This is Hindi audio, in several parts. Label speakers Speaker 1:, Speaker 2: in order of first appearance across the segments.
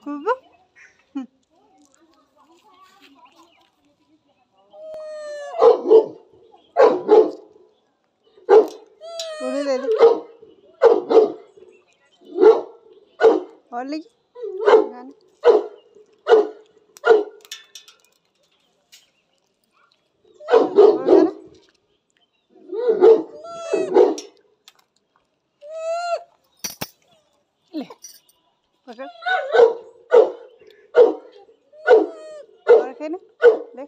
Speaker 1: खुशबू तूने ले ली और लेगी ले पकड़ और खेले ले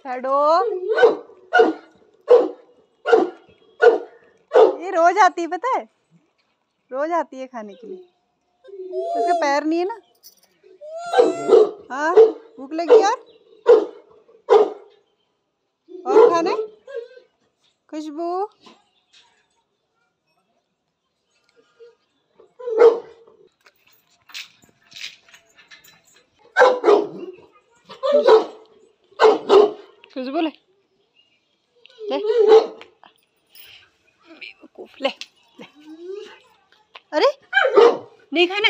Speaker 1: शैडो ये रोज आती है, पता है, रोज आती है खाने के लिए। उसका पैर नहीं है ना। हाँ भूख लगी यार, और खाना है? खुशबू खुशबू ले ले बेवकूफ ले ले। अरे नहीं खाना